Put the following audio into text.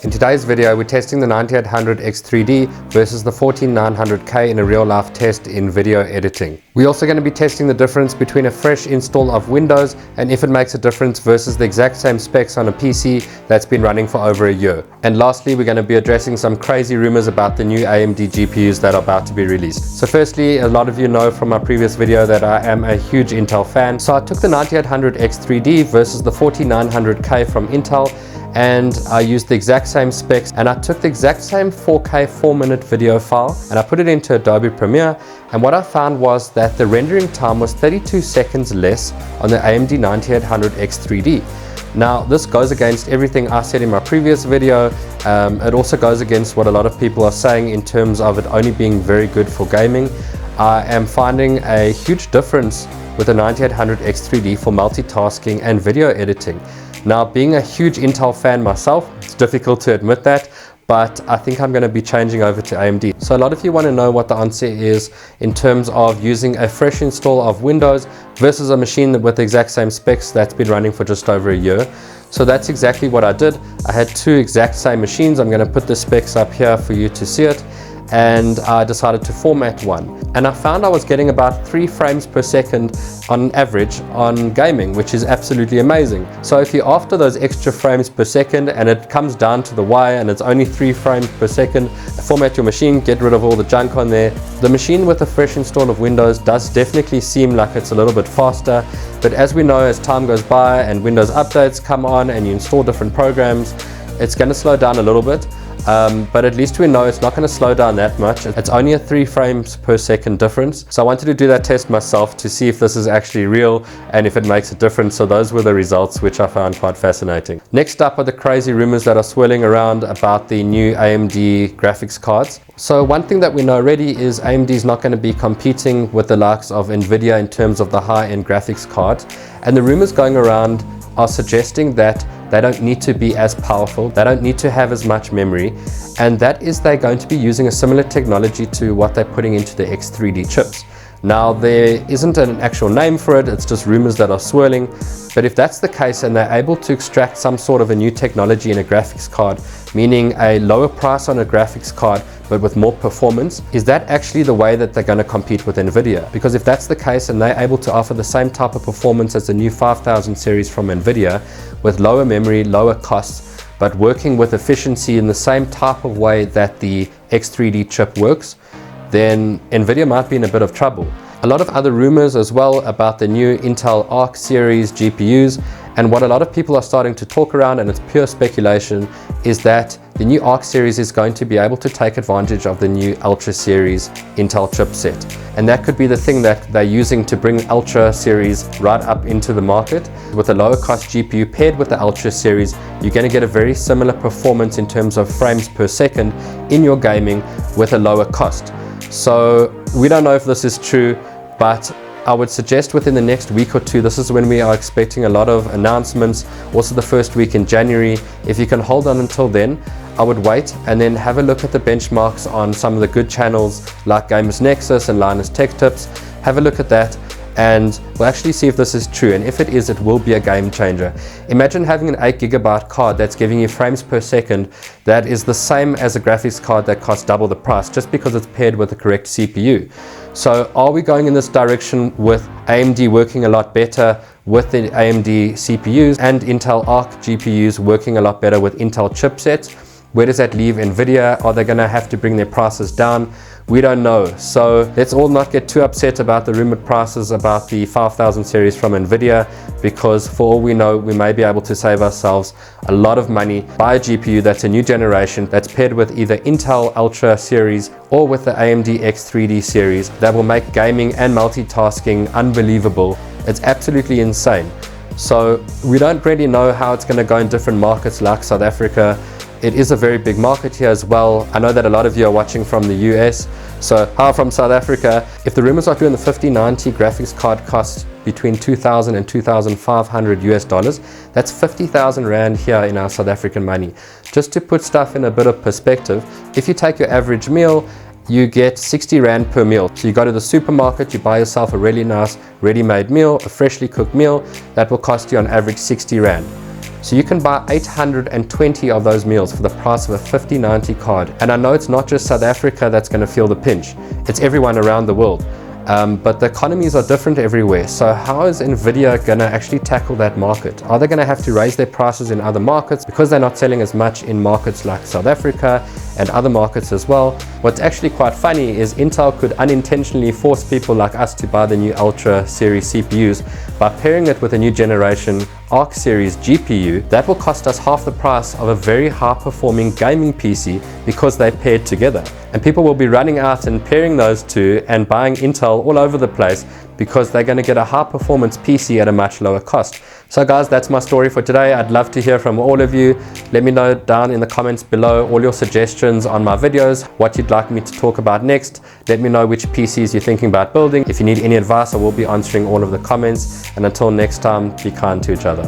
In today's video, we're testing the 9800X3D versus the 14900K in a real-life test in video editing. We're also going to be testing the difference between a fresh install of Windows and if it makes a difference versus the exact same specs on a PC that's been running for over a year. And lastly, we're going to be addressing some crazy rumors about the new AMD GPUs that are about to be released. So firstly, a lot of you know from my previous video that I am a huge Intel fan. So I took the 9800X3D versus the 14900K from Intel, and I used the exact same specs, and I took the exact same 4K 4-minute video file and I put it into Adobe Premiere, and what I found was that the rendering time was 32 seconds less on the AMD 9800X3D. Now this goes against everything I said in my previous video. It also goes against what a lot of people are saying in terms of it only being very good for gaming. I am finding a huge difference with the 9800X3D for multitasking and video editing. Now, being a huge Intel fan myself, it's difficult to admit that, but I think I'm going to be changing over to AMD. So a lot of you want to know what the answer is in terms of using a fresh install of Windows versus a machine with the exact same specs that's been running for just over a year. So that's exactly what I did. I had two exact same machines. I'm going to put the specs up here for you to see it. And I decided to format one. And I found I was getting about 3 frames per second on average on gaming, which is absolutely amazing. So if you're after those extra frames per second and it comes down to the wire and it's only 3 frames per second, format your machine, get rid of all the junk on there. The machine with a fresh install of Windows does definitely seem like it's a little bit faster, but as we know, as time goes by and Windows updates come on and you install different programs, it's going to slow down a little bit. But at least we know it's not going to slow down that much. It's only a 3 frames per second difference. So I wanted to do that test myself to see if this is actually real and if it makes a difference. So those were the results, which I found quite fascinating. Next up are the crazy rumors that are swirling around about the new AMD graphics cards. So one thing that we know already is AMD is not going to be competing with the likes of NVIDIA in terms of the high-end graphics cards. And the rumors going around are suggesting that they don't need to be as powerful, they don't need to have as much memory, and that is they're going to be using a similar technology to what they're putting into the X3D chips. Now there isn't an actual name for it, it's just rumors that are swirling, but if that's the case and they're able to extract some sort of a new technology in a graphics card, meaning a lower price on a graphics card but with more performance, is that actually the way that they're going to compete with NVIDIA? Because if that's the case and they're able to offer the same type of performance as the new 5000 series from NVIDIA with lower memory, lower costs, but working with efficiency in the same type of way that the X3D chip works, then NVIDIA might be in a bit of trouble. A lot of other rumors as well about the new Intel Arc series GPUs, and what a lot of people are starting to talk around, and it's pure speculation, is that the new Arc series is going to be able to take advantage of the new Ultra series Intel chipset. And that could be the thing that they're using to bring Ultra series right up into the market. With a lower cost GPU paired with the Ultra series, you're going to get a very similar performance in terms of frames per second in your gaming with a lower cost. So we don't know if this is true, but I would suggest within the next week or two, this is when we are expecting a lot of announcements, also the first week in January. If you can hold on until then, I would wait and then have a look at the benchmarks on some of the good channels like Gamers Nexus and Linus Tech Tips. Have a look at that and we'll actually see if this is true, and if it is, it will be a game changer. Imagine having an 8GB card that's giving you frames per second that is the same as a graphics card that costs double the price just because it's paired with the correct CPU. So are we going in this direction with AMD working a lot better with the AMD CPUs and Intel Arc GPUs working a lot better with Intel chipsets? Where does that leave NVIDIA? Are they going to have to bring their prices down? We don't know. So let's all not get too upset about the rumored prices about the 5000 series from NVIDIA, because for all we know, we may be able to save ourselves a lot of money, buy a GPU that's a new generation, that's paired with either Intel Ultra series or with the AMD X3D series that will make gaming and multitasking unbelievable. It's absolutely insane. So we don't really know how it's going to go in different markets like South Africa. It is a very big market here as well. I know that a lot of you are watching from the US. So how from South Africa? If the rumors are true and the 5090 graphics card costs between 2,000 and 2,500 US dollars, that's 50,000 Rand here in our South African money. Just to put stuff in a bit of perspective, if you take your average meal, you get 60 Rand per meal. So you go to the supermarket, you buy yourself a really nice ready-made meal, a freshly cooked meal, that will cost you on average 60 Rand. So you can buy 820 of those meals for the price of a 5090 card. And I know it's not just South Africa that's going to feel the pinch, it's everyone around the world. But the economies are different everywhere. So how is NVIDIA going to actually tackle that market? Are they going to have to raise their prices in other markets because they're not selling as much in markets like South Africa and other markets as well? What's actually quite funny is Intel could unintentionally force people like us to buy the new Ultra series CPUs by pairing it with a new generation Arc series GPU that will cost us half the price of a very high performing gaming PC because they're paired together. And people will be running out and pairing those two and buying Intel all over the place because they're going to get a high performance PC at a much lower cost. So guys, that's my story for today. I'd love to hear from all of you. Let me know down in the comments below all your suggestions on my videos, what you'd like me to talk about next. Let me know which PCs you're thinking about building. If you need any advice, I will be answering all of the comments. And until next time, be kind to each other.